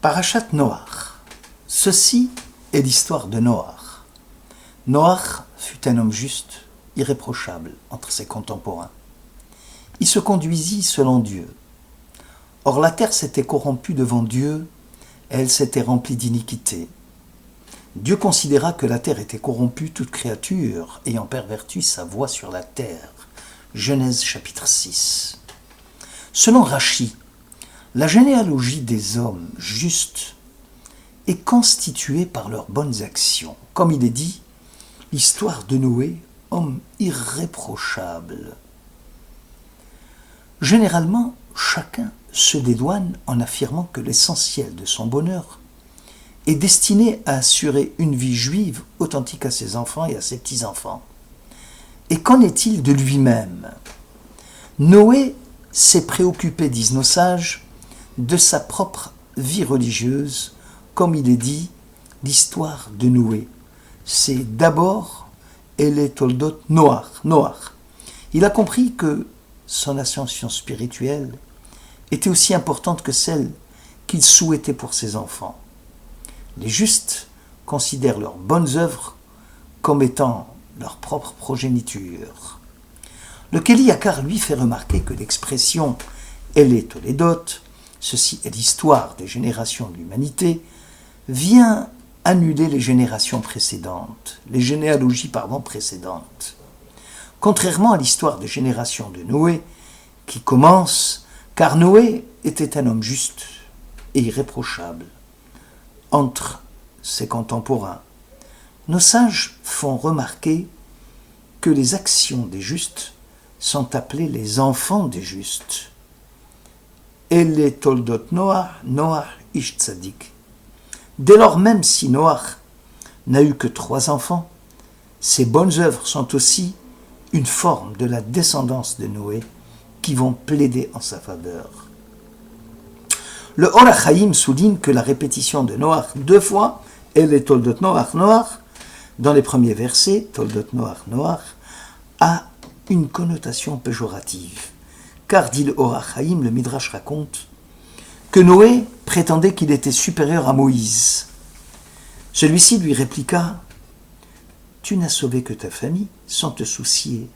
Parashat Noach. Ceci est l'histoire de Noach. Noach fut un homme juste, irréprochable entre ses contemporains. Il se conduisit selon Dieu. Or la terre s'était corrompue devant Dieu, et elle s'était remplie d'iniquité. Dieu considéra que la terre était corrompue, toute créature ayant perverti sa voie sur la terre. Genèse chapitre 6. Selon Rachi, la généalogie des hommes justes est constituée par leurs bonnes actions. Comme il est dit, l'histoire de Noé, homme irréprochable. Généralement, chacun se dédouane en affirmant que l'essentiel de son bonheur est destiné à assurer une vie juive authentique à ses enfants et à ses petits-enfants. Et qu'en est-il de lui-même ? Noé s'est préoccupé, disent nos sages, de sa propre vie religieuse, comme il est dit, l'histoire de Noé. C'est d'abord Ele Toldot Noach. Il a compris que son ascension spirituelle était aussi importante que celle qu'il souhaitait pour ses enfants. Les justes considèrent leurs bonnes œuvres comme étant leur propre progéniture. Le Keli Yakar lui fait remarquer que l'expression « Ele Toledot », ceci est l'histoire des générations de l'humanité, vient annuler les généalogies précédentes. Contrairement à l'histoire des générations de Noé, qui commence car Noé était un homme juste et irréprochable entre ses contemporains. Nos sages font remarquer que les actions des justes sont appelées les enfants des justes. Ele toldot Noach ish tzadik. Dès lors, même si Noach n'a eu que 3 enfants, ses bonnes œuvres sont aussi une forme de la descendance de Noé qui vont plaider en sa faveur. Le Or HaChaim souligne que la répétition de Noach 2 fois, Ele toldot Noach, dans les premiers versets, Toldot Noach, a une connotation péjorative. Car, dit le Or HaChaim, le Midrash raconte que Noé prétendait qu'il était supérieur à Moïse. Celui-ci lui répliqua « Tu n'as sauvé que ta famille sans te soucier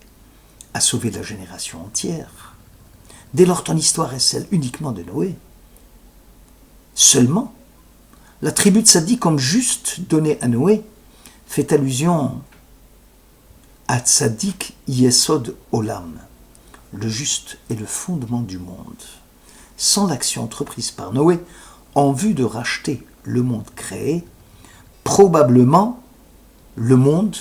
à sauver la génération entière. Dès lors, ton histoire est celle uniquement de Noé. Seulement, la tribu de Tzadik comme juste donnée à Noé fait allusion à Tzadik Yesod Olam. Le juste est le fondement du monde. Sans l'action entreprise par Noé en vue de racheter le monde créé, probablement le monde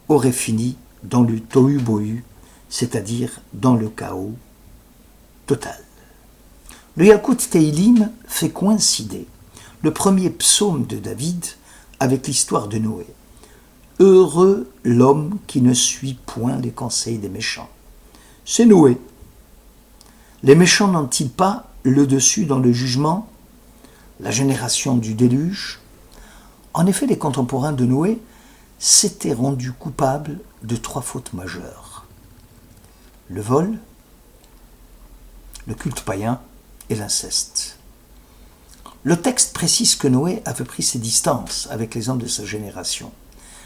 aurait fini dans le tohu bohu, c'est-à-dire dans le chaos total. Le Yalkut Teilim fait coïncider le premier psaume de David avec l'histoire de Noé. Heureux l'homme qui ne suit point les conseils des méchants. C'est Noé. Les méchants n'ont-ils pas le dessus dans le jugement, la génération du déluge ? En effet, les contemporains de Noé s'étaient rendus coupables de 3 fautes majeures. Le vol, le culte païen et l'inceste. Le texte précise que Noé avait pris ses distances avec les hommes de sa génération,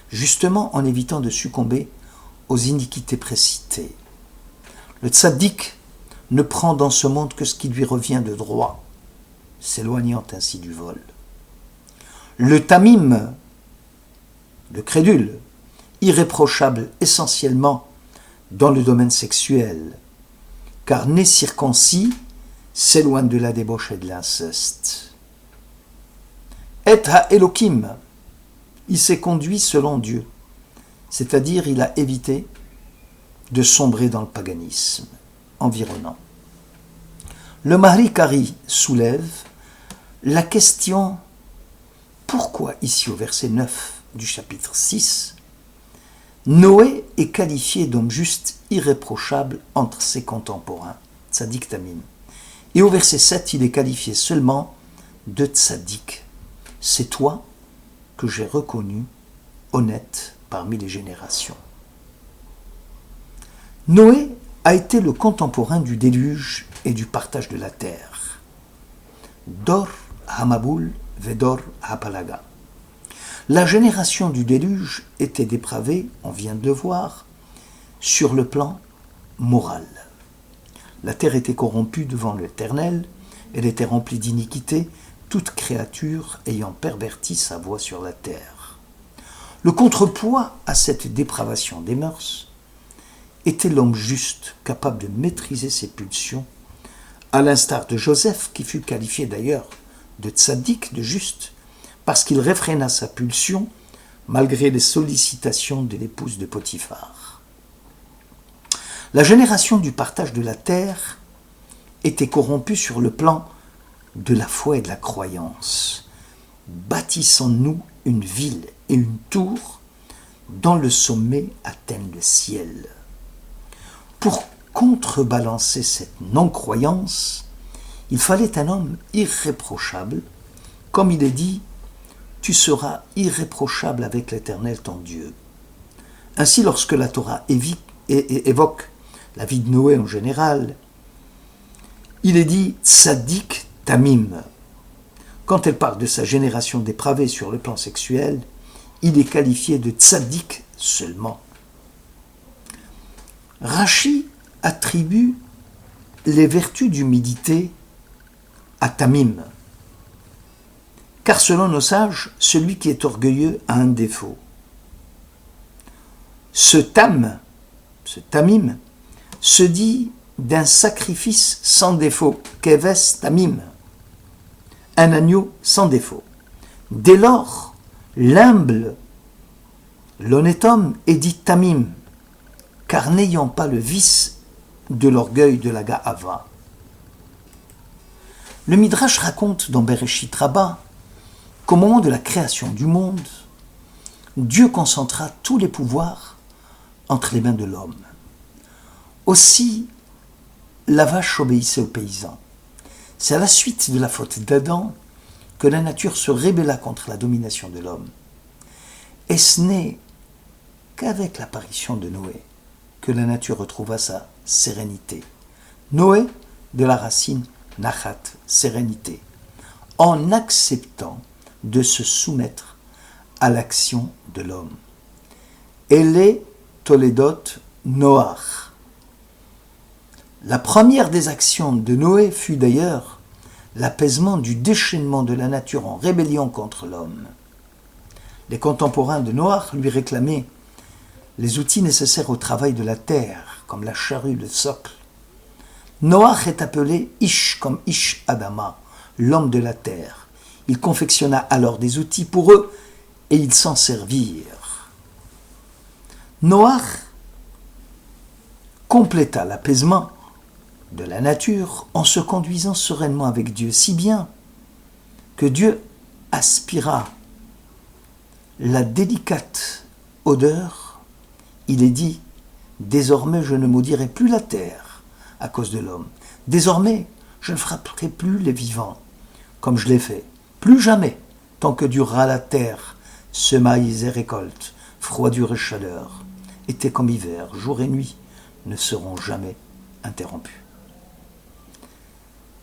justement en évitant de succomber aux iniquités précitées. Le tzaddik ne prend dans ce monde que ce qui lui revient de droit, s'éloignant ainsi du vol. Le tamim, le crédule, irréprochable essentiellement dans le domaine sexuel, car né circoncis, s'éloigne de la débauche et de l'inceste. Et ha-Elokim, il s'est conduit selon Dieu, c'est-à-dire il a évité de sombrer dans le paganisme environnant. Le Mahri Kari soulève la question pourquoi ici au verset 9 du chapitre 6, Noé est qualifié d'homme juste irréprochable entre ses contemporains, Tzadik Tamim. Et au verset 7, il est qualifié seulement de Tzadik. C'est toi que j'ai reconnu honnête parmi les générations. Noé a été le contemporain du déluge et du partage de la terre. Dor Hamabul Vedor Hapalaga. La génération du déluge était dépravée, on vient de le voir, sur le plan moral. La terre était corrompue devant l'Éternel, elle était remplie d'iniquité, toute créature ayant perverti sa voie sur la terre. Le contrepoids à cette dépravation des mœurs était l'homme juste, capable de maîtriser ses pulsions, à l'instar de Joseph, qui fut qualifié d'ailleurs de tzaddik, de juste, parce qu'il réfréna sa pulsion malgré les sollicitations de l'épouse de Potiphar. La génération du partage de la terre était corrompue sur le plan de la foi et de la croyance. Bâtissons-nous une ville et une tour dont le sommet atteigne le ciel. Pour contrebalancer cette non-croyance, il fallait un homme irréprochable, comme il est dit, tu seras irréprochable avec l'Éternel ton Dieu. Ainsi, lorsque la Torah évoque la vie de Noé en général, il est dit Tzadik Tamim. Quand elle parle de sa génération dépravée sur le plan sexuel, il est qualifié de Tzadik seulement. Rashi attribue les vertus d'humilité à Tamim. Car selon nos sages, celui qui est orgueilleux a un défaut. Ce tamim se dit d'un sacrifice sans défaut, keves tamim, un agneau sans défaut. Dès lors, l'humble, l'honnête homme est dit tamim, car n'ayant pas le vice de l'orgueil de la Ga'ava. Le Midrash raconte dans Bereshit Rabbah qu'au moment de la création du monde, Dieu concentra tous les pouvoirs entre les mains de l'homme. Aussi, la vache obéissait aux paysans. C'est à la suite de la faute d'Adam que la nature se rébella contre la domination de l'homme. Et ce n'est qu'avec l'apparition de Noé que la nature retrouva sa sérénité. Noé, de la racine nachat, sérénité, en acceptant de se soumettre à l'action de l'homme. Elle Toledot Noach. La première des actions de Noé fut d'ailleurs l'apaisement du déchaînement de la nature en rébellion contre l'homme. Les contemporains de Noach lui réclamaient les outils nécessaires au travail de la terre, comme la charrue, le socle. Noach est appelé Ish comme Ish Adama, l'homme de la terre. Il confectionna alors des outils pour eux et ils s'en servirent. Noach compléta l'apaisement de la nature en se conduisant sereinement avec Dieu, si bien que Dieu aspira la délicate odeur. Il est dit, désormais je ne maudirai plus la terre à cause de l'homme. Désormais je ne frapperai plus les vivants comme je l'ai fait. Plus jamais, tant que durera la terre, semailles et récoltes, froidure et chaleur, été comme hiver, jour et nuit, ne seront jamais interrompus.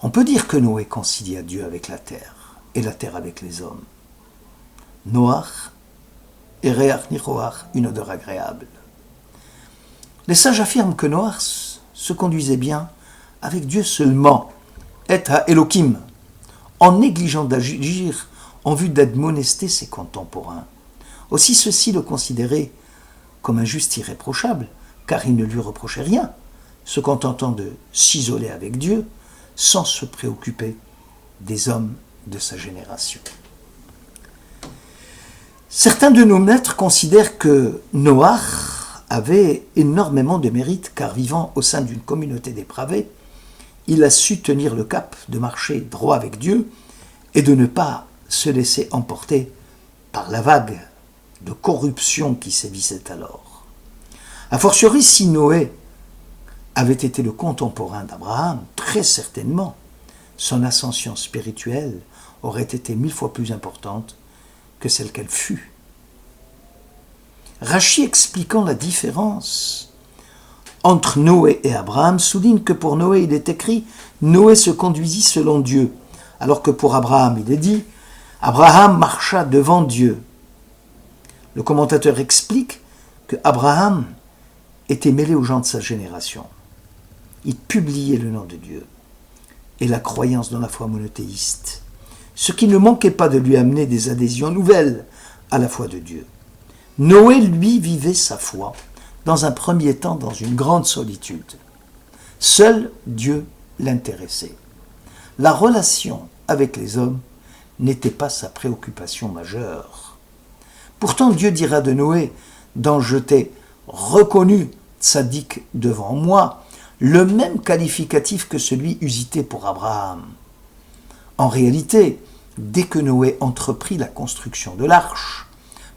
On peut dire que Noé concilia Dieu avec la terre, et la terre avec les hommes. Noach et Réach Niroach, une odeur agréable. Les sages affirment que Noach se conduisait bien avec Dieu seulement, et à Elohim, en négligeant d'agir en vue d'admonester ses contemporains. Aussi ceux-ci le considéraient comme un juste irréprochable, car il ne lui reprochait rien, se contentant de s'isoler avec Dieu, sans se préoccuper des hommes de sa génération. Certains de nos maîtres considèrent que Noach avait énormément de mérite, car vivant au sein d'une communauté dépravée, il a su tenir le cap de marcher droit avec Dieu et de ne pas se laisser emporter par la vague de corruption qui sévissait alors. A fortiori, si Noé avait été le contemporain d'Abraham, très certainement, son ascension spirituelle aurait été 1000 fois plus importante que celle qu'elle fut. Rashi, expliquant la différence entre Noé et Abraham, souligne que pour Noé, il est écrit « Noé se conduisit selon Dieu, alors que pour Abraham, il est dit « Abraham marcha devant Dieu ». Le commentateur explique que Abraham était mêlé aux gens de sa génération. Il publiait le nom de Dieu et la croyance dans la foi monothéiste, ce qui ne manquait pas de lui amener des adhésions nouvelles à la foi de Dieu. Noé, lui, vivait sa foi dans un premier temps dans une grande solitude. Seul Dieu l'intéressait. La relation avec les hommes n'était pas sa préoccupation majeure. Pourtant, Dieu dira de Noé, dont je t'ai reconnu tzaddik devant moi, le même qualificatif que celui usité pour Abraham. En réalité, dès que Noé entreprit la construction de l'arche,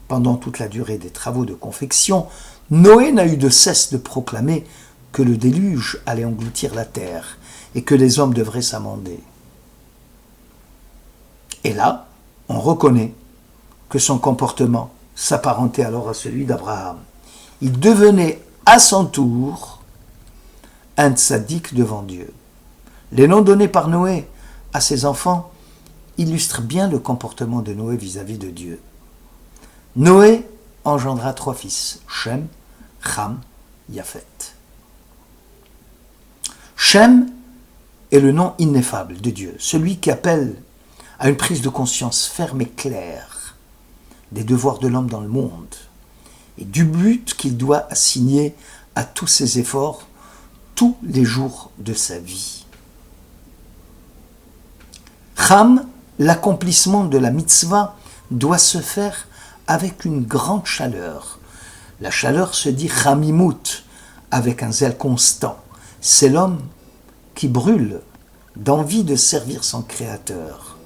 pendant toute la durée des travaux de confection, Noé n'a eu de cesse de proclamer que le déluge allait engloutir la terre et que les hommes devraient s'amender. Et là, on reconnaît que son comportement s'apparentait alors à celui d'Abraham. Il devenait à son tour un tzaddik devant Dieu. Les noms donnés par Noé à ses enfants illustrent bien le comportement de Noé vis-à-vis de Dieu. Noé engendra 3 fils, Shem, Cham, Japhet. Shem est le nom ineffable de Dieu, celui qui appelle à une prise de conscience ferme et claire des devoirs de l'homme dans le monde et du but qu'il doit assigner à tous ses efforts tous les jours de sa vie. Cham, l'accomplissement de la mitzvah, doit se faire avec une grande chaleur. La chaleur se dit chamimut, avec un zèle constant. C'est l'homme qui brûle d'envie de servir son Créateur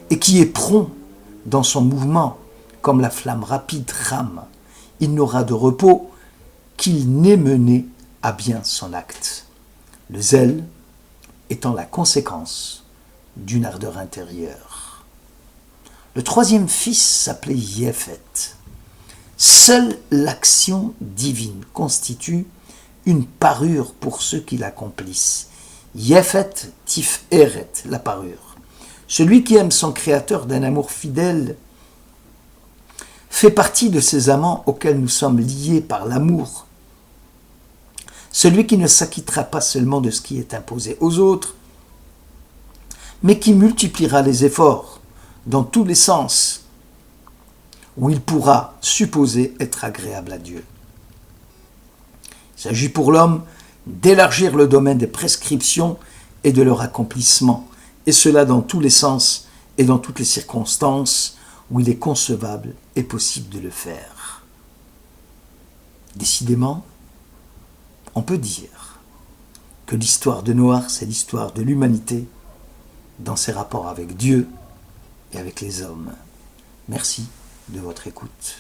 et qui est prompt dans son mouvement comme la flamme rapide Cham. Il n'aura de repos qu'il n'ait mené à bien son acte. Le zèle étant la conséquence d'une ardeur intérieure. Le 3e fils s'appelait Japhet. Seule l'action divine constitue une parure pour ceux qui l'accomplissent. Japhet tiferet, la parure. Celui qui aime son Créateur d'un amour fidèle fait partie de ces amants auxquels nous sommes liés par l'amour. Celui qui ne s'acquittera pas seulement de ce qui est imposé aux autres, mais qui multipliera les efforts dans tous les sens où il pourra supposer être agréable à Dieu. Il s'agit pour l'homme d'élargir le domaine des prescriptions et de leur accomplissement, et cela dans tous les sens et dans toutes les circonstances où il est concevable et possible de le faire. Décidément, on peut dire que l'histoire de Noach, c'est l'histoire de l'humanité dans ses rapports avec Dieu et avec les hommes. Merci de votre écoute.